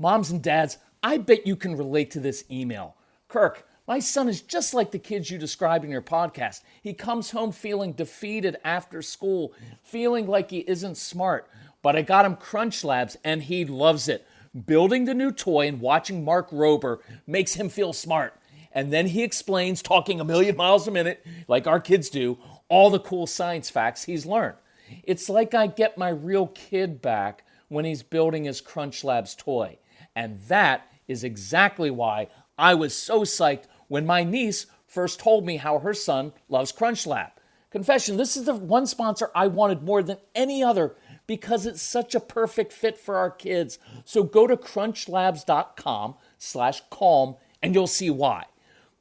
Moms and dads, I bet you can relate to this email. Kirk, my son is just like the kids you described in your podcast. He comes home feeling defeated after school, feeling like he isn't smart. But I got him Crunch Labs and he loves it. Building the new toy and watching Mark Rober makes him feel smart. And then he explains, talking a million miles a minute, like our kids do, all the cool science facts he's learned. It's like I get my real kid back when he's building his Crunch Labs toy. And that is exactly why I was so psyched when my niece first told me how her son loves Crunch Lab. Confession, this is the one sponsor I wanted more than any other because it's such a perfect fit for our kids. So go to crunchlabs.com/calm and you'll see why.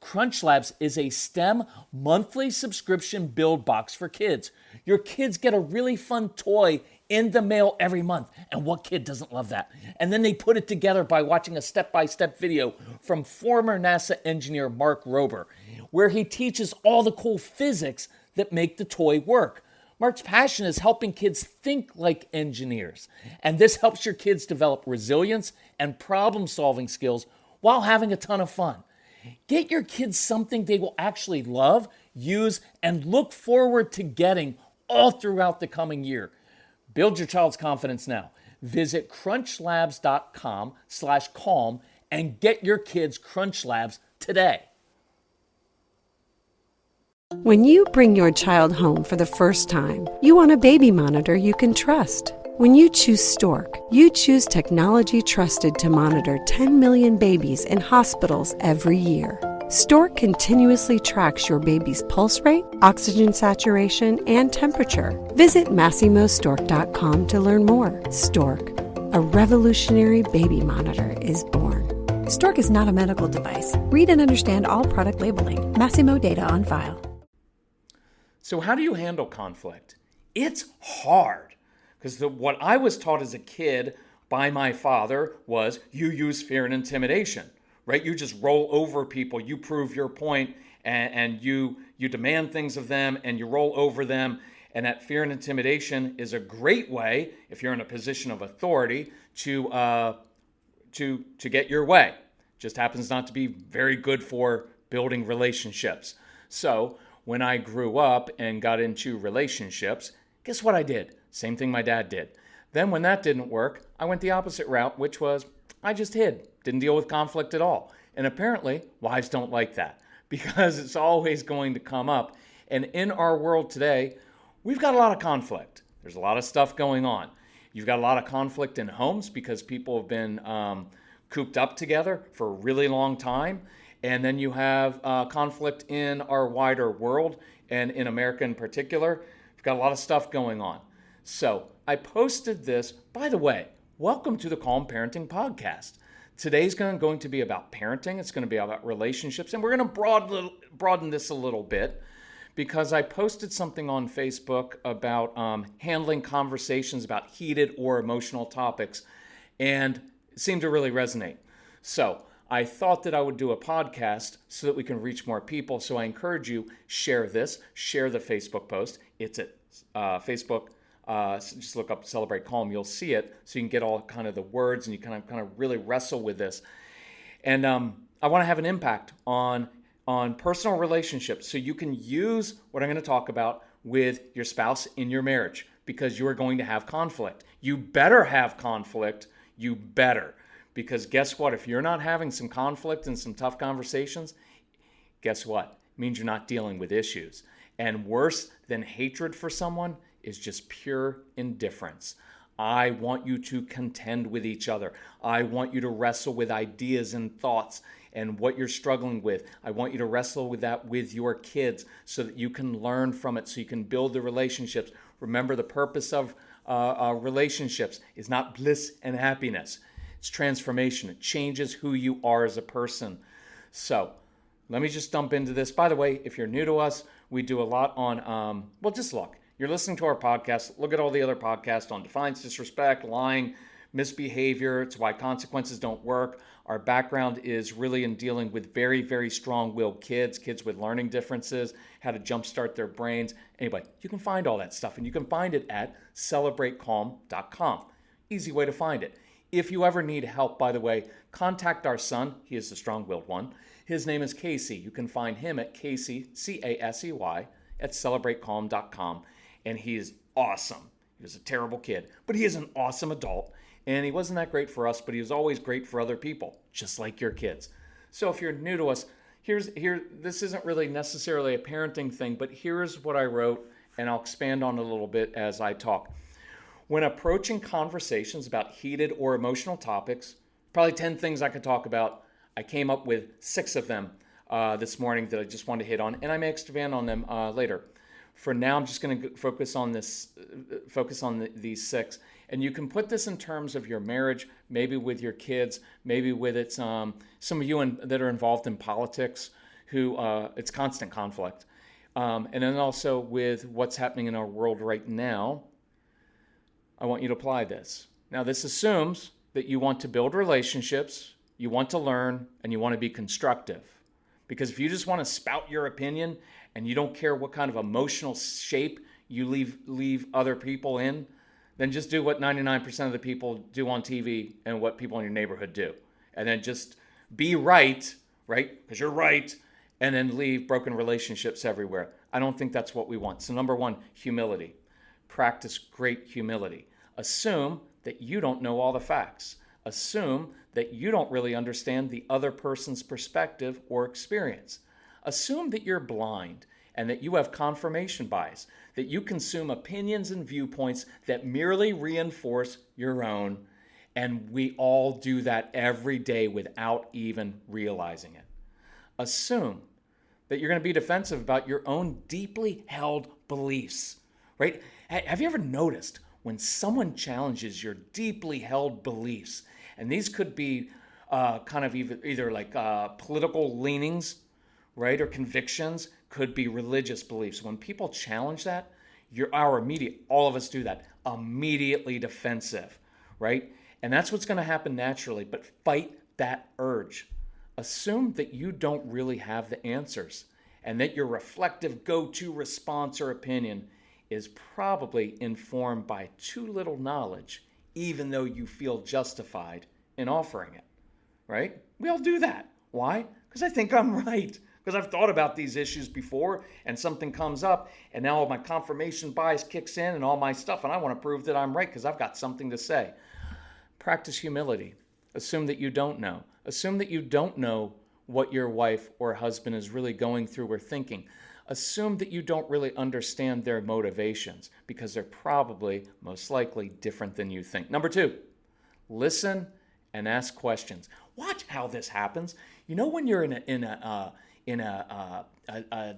Crunch Labs is a STEM monthly subscription build box for kids. Your kids get a really fun toy in the mail every month. And what kid doesn't love that? And then they put it together by watching a step-by-step video from former NASA engineer Mark Rober, where he teaches all the cool physics that make the toy work. Mark's passion is helping kids think like engineers. And this helps your kids develop resilience and problem-solving skills while having a ton of fun. Get your kids something they will actually love, use, and look forward to getting all throughout the coming year. Build your child's confidence now. Visit crunchlabs.com/calm and get your kids Crunch Labs today. When you bring your child home for the first time, you want a baby monitor you can trust. When you choose Stork, you choose technology trusted to monitor 10 million babies in hospitals every year. Stork continuously tracks your baby's pulse rate, oxygen saturation, and temperature. Visit MassimoStork.com to learn more. Stork, a revolutionary baby monitor, is born. Stork is not a medical device. Read and understand all product labeling. Massimo data on file. So how do you handle conflict? It's hard. Because what I was taught as a kid by my father was you use fear and intimidation, right? You just roll over people, you prove your point, and you demand things of them, and you roll over them. And that fear and intimidation is a great way, if you're in a position of authority, to get your way. Just happens not to be very good for building relationships. So when I grew up and got into relationships, guess what I did? Same thing my dad did. Then when that didn't work, I went the opposite route, which was I just hid, didn't deal with conflict at all. And apparently, wives don't like that because it's always going to come up. And in our world today, we've got a lot of conflict. There's a lot of stuff going on. You've got a lot of conflict in homes because people have been cooped up together for a really long time. And then you have conflict in our wider world and in America in particular. We've got a lot of stuff going on. So I posted this. By the way, welcome to the Calm Parenting Podcast. Today's going to be about parenting. It's going to be about relationships. And we're going to broaden this a little bit because I posted something on Facebook about handling conversations about heated or emotional topics. And it seemed to really resonate. So I thought that I would do a podcast so that we can reach more people. So I encourage you, share this, share the Facebook post. It's at Facebook. So just look up Celebrate Calm. You'll see it. So you can get all kind of the words and you kind of really wrestle with this. And I want to have an impact on personal relationships. So you can use what I'm going to talk about with your spouse in your marriage because you are going to have conflict. You better have conflict. You better. Because guess what? If you're not having some conflict and some tough conversations, guess what? It means you're not dealing with issues. And worse than hatred for someone is just pure indifference. I want you to contend with each other. I want you to wrestle with ideas and thoughts and what you're struggling with. I want you to wrestle with that with your kids so that you can learn from it, so you can build the relationships. Remember, the purpose of relationships is not bliss and happiness. It's transformation. It changes who you are as a person. So let me just dump into this. By the way, if you're new to us, we do a lot on, just look. You're listening to our podcast. Look at all the other podcasts on defiance, disrespect, lying, misbehavior. It's why consequences don't work. Our background is really in dealing with very, very strong-willed kids with learning differences, how to jumpstart their brains. Anyway, you can find all that stuff, and you can find it at celebratecalm.com. Easy way to find it. If you ever need help, by the way, contact our son. He is the strong-willed one. His name is Casey. You can find him at Casey, C-A-S-E-Y, at celebratecalm.com. And he is awesome. He was a terrible kid, but he is an awesome adult. And he wasn't that great for us, but he was always great for other people, just like your kids. So if you're new to us, this isn't really necessarily a parenting thing, but here's what I wrote, and I'll expand on it a little bit as I talk. When approaching conversations about heated or emotional topics, probably 10 things I could talk about. I came up with 6 of them this morning that I just wanted to hit on, and I may expand on them later. For now, I'm just going to focus on these 6. And you can put this in terms of your marriage, maybe with your kids, maybe with some of you that are involved in politics, who it's constant conflict. And then also with what's happening in our world right now, I want you to apply this. Now, this assumes that you want to build relationships, you want to learn, and you want to be constructive. Because if you just want to spout your opinion and you don't care what kind of emotional shape you leave other people in, then just do what 99% of the people do on TV and what people in your neighborhood do. And then just be right? Because you're right, and then leave broken relationships everywhere. I don't think that's what we want. So number 1, humility. Practice great humility. Assume that you don't know all the facts. Assume that you don't really understand the other person's perspective or experience. Assume that you're blind and that you have confirmation bias, that you consume opinions and viewpoints that merely reinforce your own, and we all do that every day without even realizing it. Assume that you're going to be defensive about your own deeply held beliefs, right? Have you ever noticed when someone challenges your deeply held beliefs, and these could be kind of either like political leanings, right, or convictions, could be religious beliefs. When people challenge that, all of us do that, immediately defensive, right? And that's what's going to happen naturally, but fight that urge. Assume that you don't really have the answers and that your reflective go-to response or opinion is probably informed by too little knowledge, even though you feel justified in offering it, right? We all do that. Why? Because I think I'm right. Because I've thought about these issues before and something comes up and now my confirmation bias kicks in and all my stuff and I want to prove that I'm right because I've got something to say. Practice humility. Assume that you don't know. Assume that you don't know what your wife or husband is really going through or thinking. Assume that you don't really understand their motivations because they're probably, most likely, different than you think. Number 2, listen and ask questions. Watch how this happens. You know when you're in a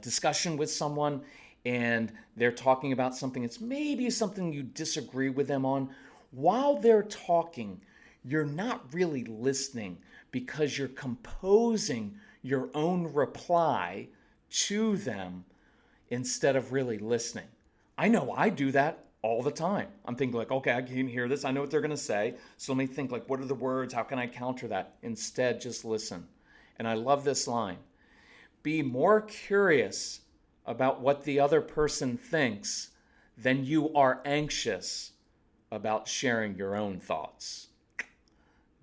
discussion with someone and they're talking about something, it's maybe something you disagree with them on. While they're talking, you're not really listening because you're composing your own reply to them instead of really listening. I know I do that all the time. I'm thinking like, okay, I can hear this. I know what they're going to say. So let me think like, what are the words? How can I counter that? Instead, just listen. And I love this line. Be more curious about what the other person thinks than you are anxious about sharing your own thoughts.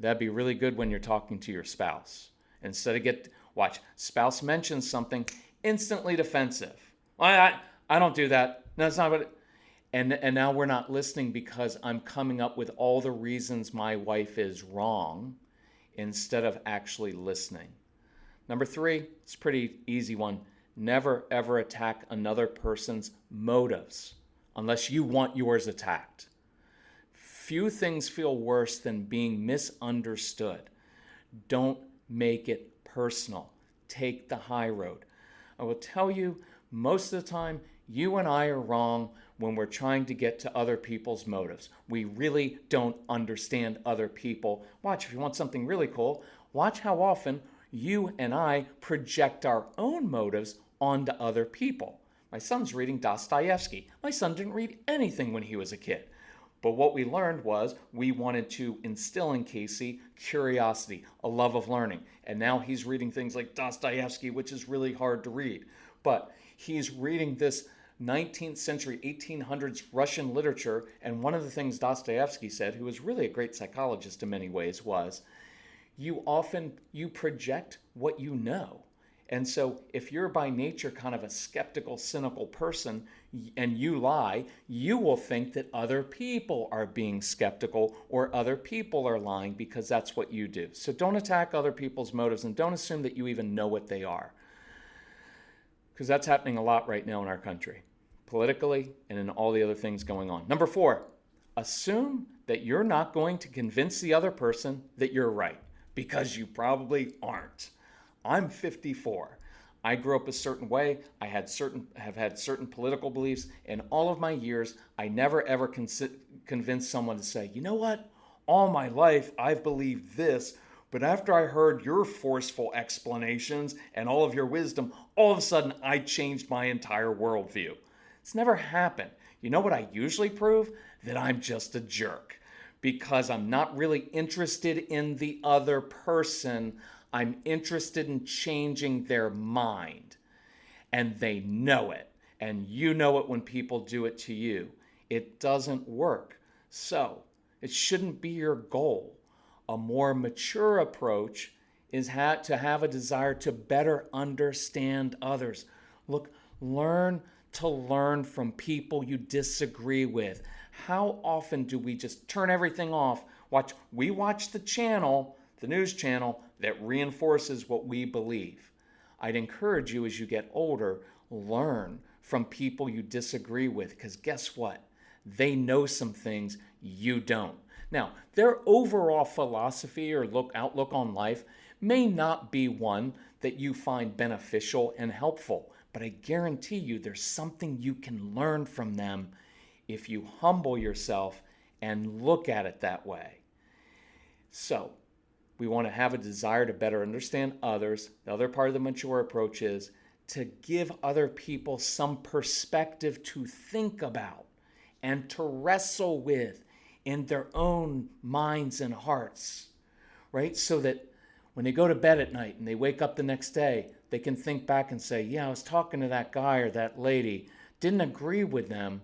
That'd be really good when you're talking to your spouse. Instead of spouse mentions something, instantly defensive. I don't do that. No, that's not what it, and now we're not listening because I'm coming up with all the reasons my wife is wrong instead of actually listening. Number 3, it's a pretty easy one. Never, ever attack another person's motives unless you want yours attacked. Few things feel worse than being misunderstood. Don't make it personal. Take the high road. I will tell you, most of the time, you and I are wrong when we're trying to get to other people's motives. We really don't understand other people. Watch, if you want something really cool, watch how often you and I project our own motives onto other people. My son's reading Dostoevsky. My son didn't read anything when he was a kid. But what we learned was we wanted to instill in Casey curiosity, a love of learning. And now he's reading things like Dostoevsky, which is really hard to read. But he's reading this 19th century, 1800s Russian literature. And one of the things Dostoevsky said, who was really a great psychologist in many ways, was you project what you know. And so if you're by nature kind of a skeptical, cynical person and you lie, you will think that other people are being skeptical or other people are lying because that's what you do. So don't attack other people's motives and don't assume that you even know what they are. Because that's happening a lot right now in our country, politically and in all the other things going on. Number 4, assume that you're not going to convince the other person that you're right, because you probably aren't. I'm 54. I grew up a certain way. I have had certain political beliefs. In all of my years, I never ever convinced someone to say, you know what? All my life, I've believed this, but after I heard your forceful explanations and all of your wisdom, all of a sudden I changed my entire worldview. It's never happened. You know what I usually prove? That I'm just a jerk, because I'm not really interested in the other person. I'm interested in changing their mind, and they know it, and you know it when people do it to you. It doesn't work. So it shouldn't be your goal. A more mature approach is to have a desire to better understand others. Look, learn to learn from people you disagree with. How often do we just turn everything off? We watch the news channel that reinforces what we believe. I'd encourage you, as you get older, learn from people you disagree with, because guess what? They know some things you don't. Now, their overall philosophy or outlook on life may not be one that you find beneficial and helpful, but I guarantee you there's something you can learn from them if you humble yourself and look at it that way. So, we want to have a desire to better understand others. The other part of the mature approach is to give other people some perspective to think about and to wrestle with in their own minds and hearts, right? So that when they go to bed at night and they wake up the next day, they can think back and say, yeah, I was talking to that guy or that lady, didn't agree with them,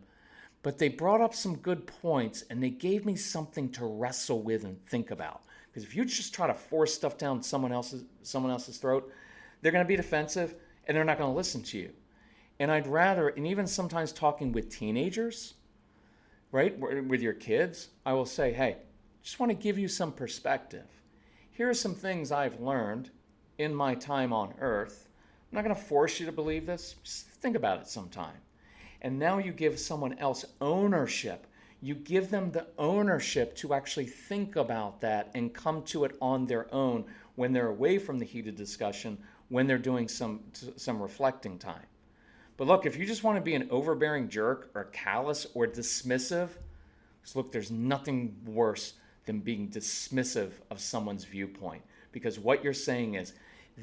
but they brought up some good points and they gave me something to wrestle with and think about. Because if you just try to force stuff down someone else's throat, they're going to be defensive and they're not going to listen to you. And I'd rather, and even sometimes talking with teenagers, right, with your kids, I will say, hey, just want to give you some perspective. Here are some things I've learned in my time on Earth. I'm not going to force you to believe this. Just think about it sometime. And now you give someone else ownership. You give them the ownership to actually think about that and come to it on their own when they're away from the heated discussion, when they're doing some reflecting time. But look, if you just want to be an overbearing jerk or callous or dismissive, because look, there's nothing worse than being dismissive of someone's viewpoint, because what you're saying is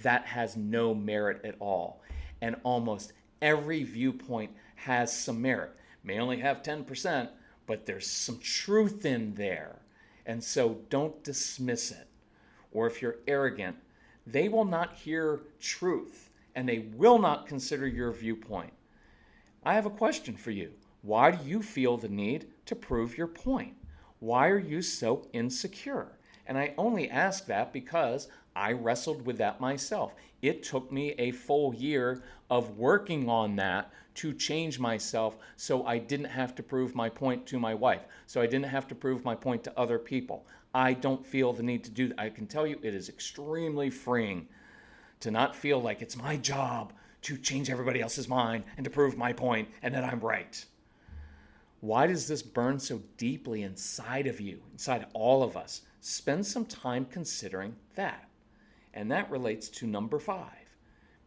that has no merit at all. And almost every viewpoint has some merit. May only have 10%, but there's some truth in there. And so don't dismiss it. Or if you're arrogant, they will not hear truth and they will not consider your viewpoint. I have a question for you. Why do you feel the need to prove your point? Why are you so insecure? And I only ask that because I wrestled with that myself. It took me a full year of working on that to change myself so I didn't have to prove my point to my wife, so I didn't have to prove my point to other people. I don't feel the need to do that. I can tell you it is extremely freeing to not feel like it's my job to change everybody else's mind and to prove my point and that I'm right. Why does this burn so deeply inside of you, inside all of us? Spend some time considering that. And that relates to number 5.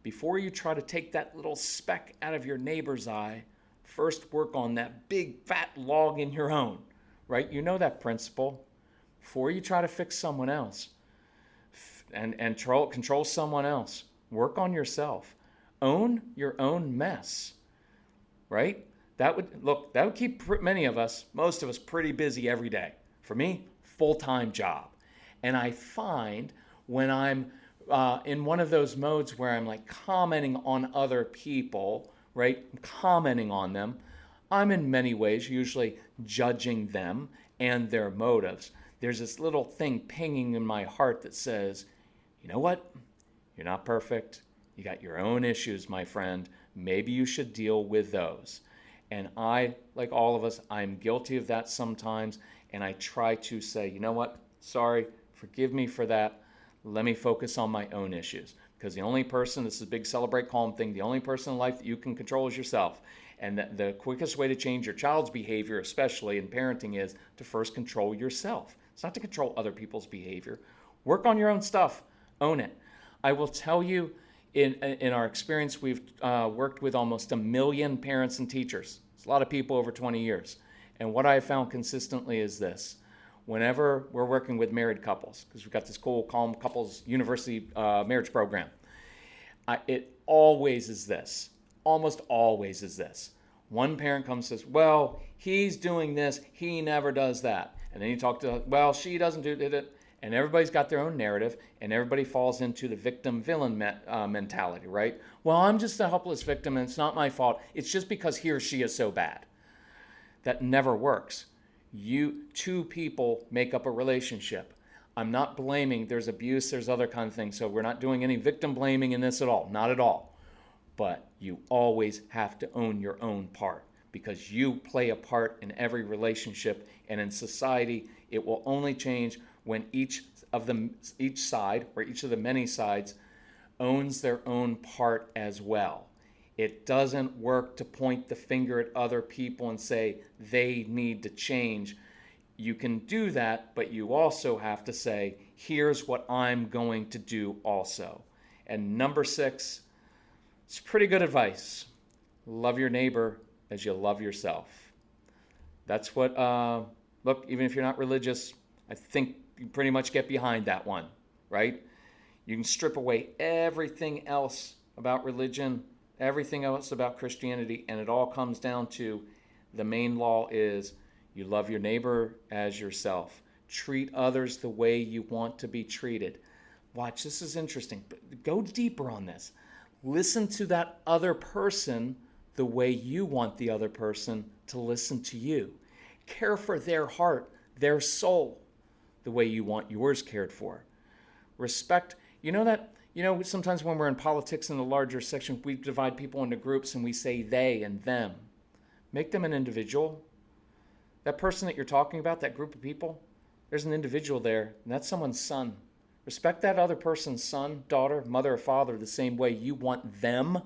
Before you try to take that little speck out of your neighbor's eye, first work on that big fat log in your own, right? You know that principle. Before you try to fix someone else and control someone else, work on yourself. Own your own mess, right? That would keep most of us pretty busy every day. For me, full-time job. And I find when I'm in one of those modes where I'm like commenting on other people, right? I'm commenting on them. I'm in many ways usually judging them and their motives. There's this little thing pinging in my heart that says, you know what? You're not perfect. You got your own issues, my friend. Maybe you should deal with those. And I, like all of us, I'm guilty of that sometimes. And I try to say, you know what? Sorry, forgive me for that. Let me focus on my own issues. Because the only person, this is a big celebrate calm thing, the only person in life that you can control is yourself. And the quickest way to change your child's behavior, especially in parenting, is to first control yourself. It's not to control other people's behavior. Work on your own stuff. Own it. I will tell you, in our experience, we've worked with almost 1 million parents and teachers. It's a lot of people over 20 years. And what I have found consistently is this. Whenever we're working with married couples, because we've got this cool Calm Couples University marriage program, it always is this. Almost always is this. One parent comes and says, well, he's doing this, he never does that. And then you talk to, well, she doesn't do it. And everybody's got their own narrative, and everybody falls into the victim-villain mentality, right? Well, I'm just a helpless victim, and it's not my fault. It's just because he or she is so bad. That never works. Two people make up a relationship. I'm not blaming. There's abuse. There's other kind of things. So we're not doing any victim blaming in this at all. Not at all. But you always have to own your own part, because you play a part in every relationship, and in society, it will only change when each side, or each of the many sides, owns their own part as well. It doesn't work to point the finger at other people and say they need to change. You can do that, but you also have to say, here's what I'm going to do also. And number 6, it's pretty good advice. Love your neighbor as you love yourself. That's what, look, even if you're not religious, I think you pretty much get behind that one, right? You can strip away everything else about religion, everything else about Christianity, and it all comes down to the main law is you love your neighbor as yourself. Treat others the way you want to be treated. Watch, this is interesting. But go deeper on this. Listen to that other person the way you want the other person to listen to you. Care for their heart, their soul, the way you want yours cared for. Respect, sometimes when we're in politics in the larger section, we divide people into groups and we say they and them. Make them an individual. That person that you're talking about, that group of people, there's an individual there, and that's someone's son. Respect that other person's son, daughter, mother, or father the same way you want them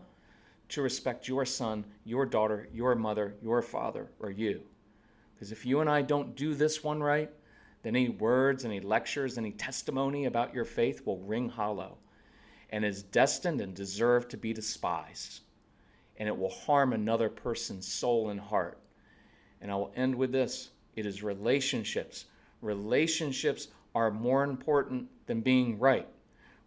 to respect your son, your daughter, your mother, your father, or you. Because if you and I don't do this one right, then any words, any lectures, any testimony about your faith will ring hollow and is destined and deserved to be despised. And it will harm another person's soul and heart. And I will end with this. It is relationships. Relationships are more important than being right.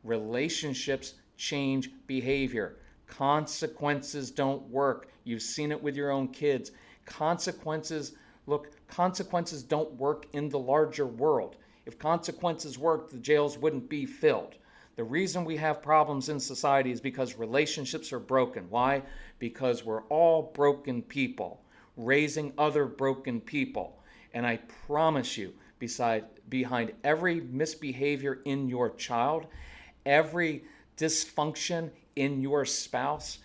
Relationships change behavior. Consequences don't work. You've seen it with your own kids. Consequences don't work in the larger world. If consequences worked, the jails wouldn't be filled. The reason we have problems in society is because relationships are broken. Why? Because we're all broken people, raising other broken people. And I promise you, behind every misbehavior in your child, every dysfunction in your spouse,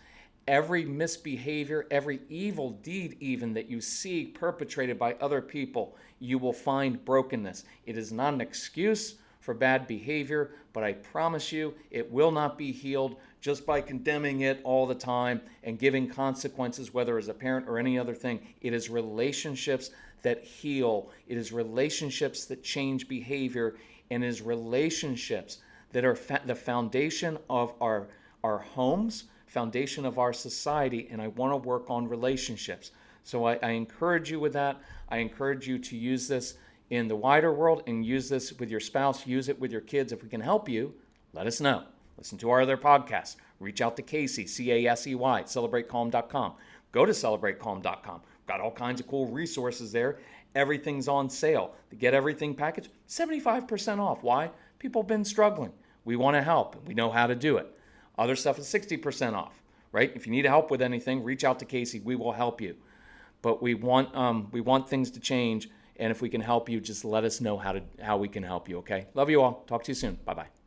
every misbehavior, every evil deed even that you see perpetrated by other people, you will find brokenness. It is not an excuse for bad behavior, but I promise you it will not be healed just by condemning it all the time and giving consequences, whether as a parent or any other thing. It is relationships that heal. It is relationships that change behavior, and it is relationships that are the foundation of our homes, foundation of our society, and I want to work on relationships. So I encourage you with that. I encourage you to use this in the wider world and use this with your spouse, use it with your kids. If we can help you, let us know. Listen to our other podcasts. Reach out to Casey, C-A-S-E-Y, at celebratecalm.com. Go to celebratecalm.com. Got all kinds of cool resources there. Everything's on sale. The Get Everything package, 75% off. Why? People have been struggling. We want to help, and we know how to do it. Other stuff is 60% off. right? If you need help with anything, reach out to Casey. We will help you. But we want things to change, and if we can help you, just let us know how we can help you, okay? Love you all. Talk to you soon. Bye-bye.